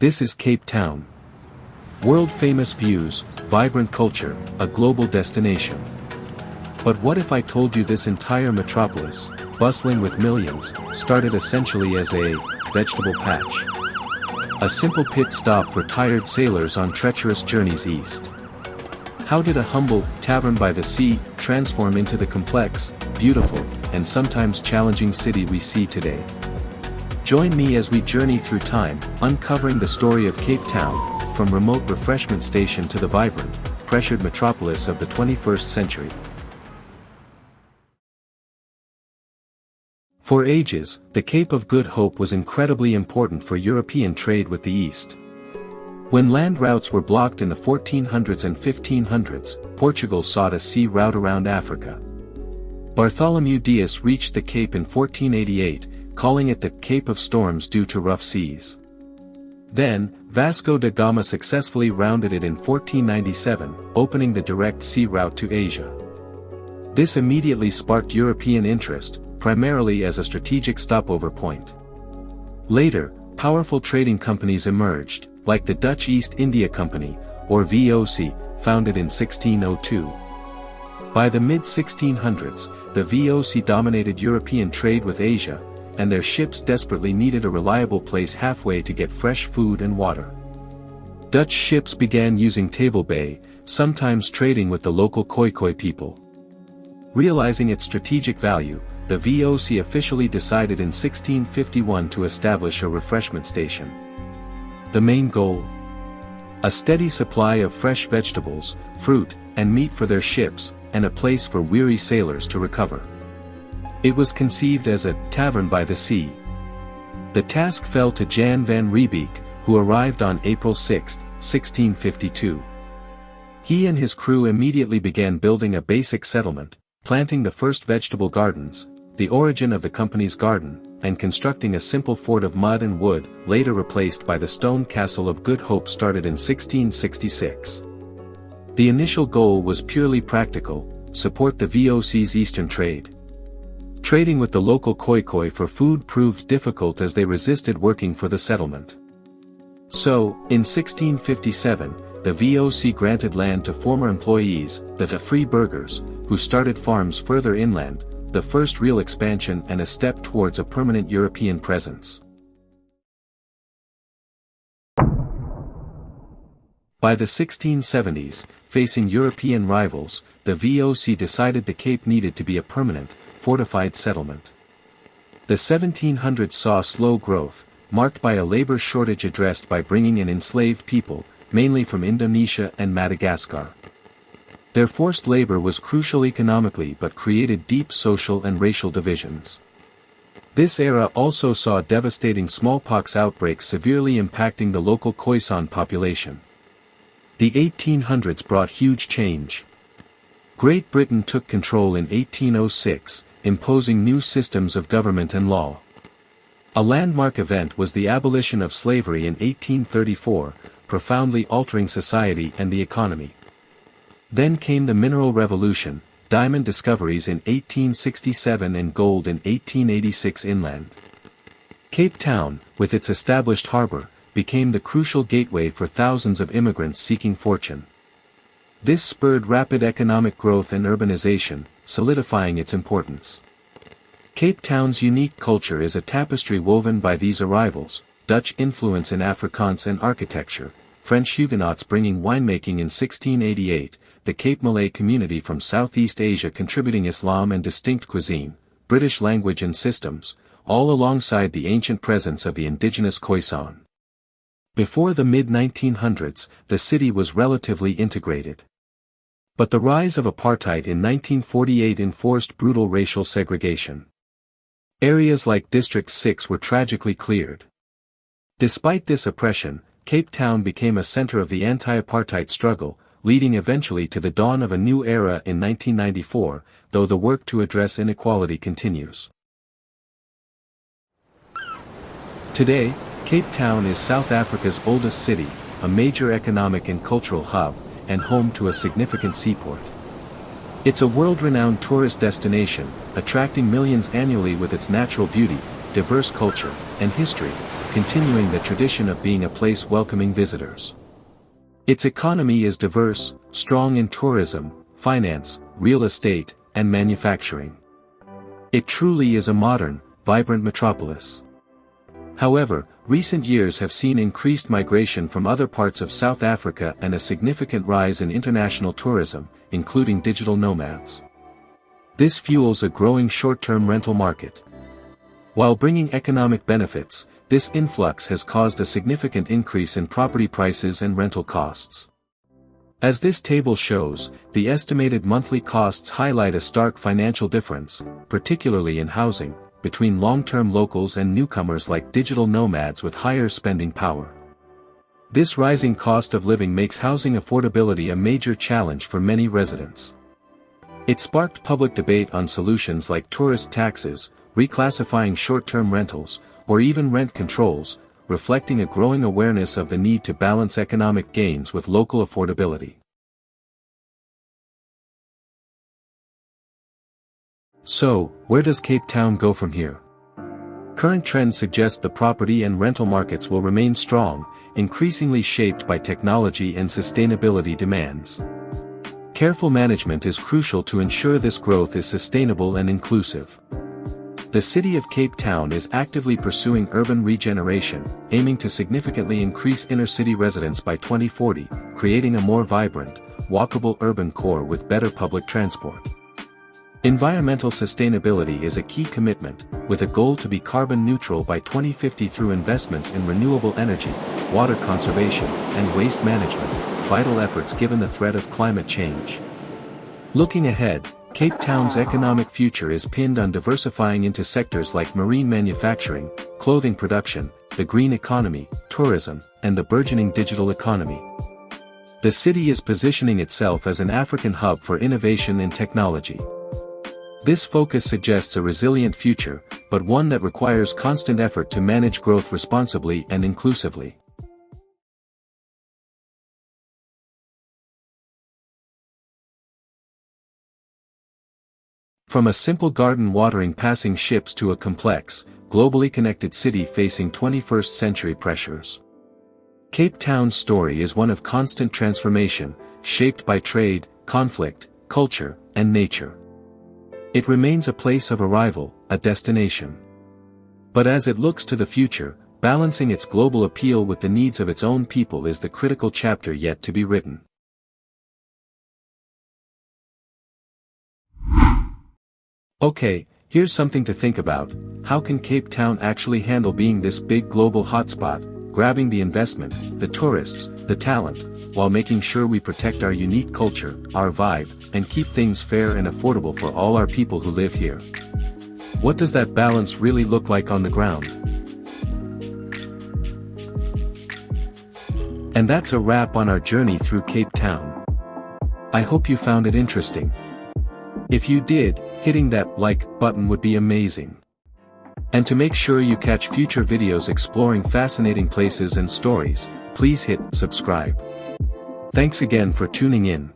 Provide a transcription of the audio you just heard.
This is Cape Town. World-famous views, vibrant culture, a global destination. But what if I told you this entire metropolis, bustling with millions, started essentially as a vegetable patch? A simple pit stop for tired sailors on treacherous journeys east. How did a humble tavern by the sea transform into the complex, beautiful, and sometimes challenging city we see today? Join me as we journey through time, uncovering the story of Cape Town, from remote refreshment station to the vibrant, pressured metropolis of the 21st century. For ages, the Cape of Good Hope was incredibly important for European trade with the East. When land routes were blocked in the 1400s and 1500s, Portugal sought a sea route around Africa. Bartholomew Dias reached the Cape in 1488, calling it the Cape of Storms due to rough seas. Then, Vasco da Gama successfully rounded it in 1497, opening the direct sea route to Asia. This immediately sparked European interest, primarily as a strategic stopover point. Later, powerful trading companies emerged, like the Dutch East India Company, or VOC, founded in 1602. By the mid-1600s, the VOC dominated European trade with Asia, and their ships desperately needed a reliable place halfway to get fresh food and water. Dutch ships began using Table Bay, sometimes trading with the local Khoisan people. Realizing its strategic value, the VOC officially decided in 1651 to establish a refreshment station. The main goal? A steady supply of fresh vegetables, fruit, and meat for their ships, and a place for weary sailors to recover. It was conceived as a tavern by the sea. The task fell to Jan van Riebeeck, who arrived on April 6, 1652. He and his crew immediately began building a basic settlement, planting the first vegetable gardens, the origin of the company's garden, and constructing a simple fort of mud and wood, later replaced by the stone castle of Good Hope started in 1666. The initial goal was purely practical: support the VOC's eastern trade. Trading with the local Khoisan for food proved difficult as they resisted working for the settlement. So, in 1657, the VOC granted land to former employees, the free burghers, who started farms further inland, the first real expansion and a step towards a permanent European presence. By the 1670s, facing European rivals, the VOC decided the Cape needed to be a permanent, fortified settlement. The 1700s saw slow growth, marked by a labor shortage addressed by bringing in enslaved people, mainly from Indonesia and Madagascar. Their forced labor was crucial economically but created deep social and racial divisions. This era also saw devastating smallpox outbreaks severely impacting the local Khoisan population. The 1800s brought huge change. Great Britain took control in 1806, imposing new systems of government and law. A landmark event was the abolition of slavery in 1834, profoundly altering society and the economy. Then came the Mineral Revolution, diamond discoveries in 1867 and gold in 1886 inland. Cape Town, with its established harbor, became the crucial gateway for thousands of immigrants seeking fortune. This spurred rapid economic growth and urbanization, solidifying its importance. Cape Town's unique culture is a tapestry woven by these arrivals: Dutch influence in Afrikaans and architecture, French Huguenots bringing winemaking in 1688, the Cape Malay community from Southeast Asia contributing Islam and distinct cuisine, British language and systems, all alongside the ancient presence of the indigenous Khoisan. Before the mid-1900s, the city was relatively integrated. But the rise of apartheid in 1948 enforced brutal racial segregation. Areas like District 6 were tragically cleared. Despite this oppression, Cape Town became a center of the anti-apartheid struggle, leading eventually to the dawn of a new era in 1994, though the work to address inequality continues. Today, Cape Town is South Africa's oldest city, a major economic and cultural hub, and home to a significant seaport. It's a world-renowned tourist destination, attracting millions annually with its natural beauty, diverse culture, and history, continuing the tradition of being a place welcoming visitors. Its economy is diverse, strong in tourism, finance, real estate, and manufacturing. It truly is a modern, vibrant metropolis. However, recent years have seen increased migration from other parts of South Africa and a significant rise in international tourism, including digital nomads. This fuels a growing short-term rental market. While bringing economic benefits, this influx has caused a significant increase in property prices and rental costs. As this table shows, the estimated monthly costs highlight a stark financial difference, particularly in housing, between long-term locals and newcomers like digital nomads with higher spending power. This rising cost of living makes housing affordability a major challenge for many residents. It sparked public debate on solutions like tourist taxes, reclassifying short-term rentals, or even rent controls, reflecting a growing awareness of the need to balance economic gains with local affordability. So, where does Cape Town go from here? Current trends suggest the property and rental markets will remain strong, increasingly shaped by technology and sustainability demands. Careful management is crucial to ensure this growth is sustainable and inclusive. The city of Cape Town is actively pursuing urban regeneration, aiming to significantly increase inner-city residents by 2040, creating a more vibrant, walkable urban core with better public transport. Environmental sustainability is a key commitment, with a goal to be carbon neutral by 2050 through investments in renewable energy, water conservation, and waste management, vital efforts given the threat of climate change. Looking ahead, Cape Town's economic future is pinned on diversifying into sectors like marine manufacturing, clothing production, the green economy, tourism, and the burgeoning digital economy. The city is positioning itself as an African hub for innovation and technology. This focus suggests a resilient future, but one that requires constant effort to manage growth responsibly and inclusively. From a simple garden watering passing ships to a complex, globally connected city facing 21st century pressures. Cape Town's story is one of constant transformation, shaped by trade, conflict, culture, and nature. It remains a place of arrival, a destination. But as it looks to the future, balancing its global appeal with the needs of its own people is the critical chapter yet to be written. Okay, here's something to think about. How can Cape Town actually handle being this big global hotspot, grabbing the investment, the tourists, the talent, while making sure we protect our unique culture, our vibe, and keep things fair and affordable for all our people who live here? What does that balance really look like on the ground? And that's a wrap on our journey through Cape Town. I hope you found it interesting. If you did, hitting that like button would be amazing. And to make sure you catch future videos exploring fascinating places and stories, please hit subscribe. Thanks again for tuning in.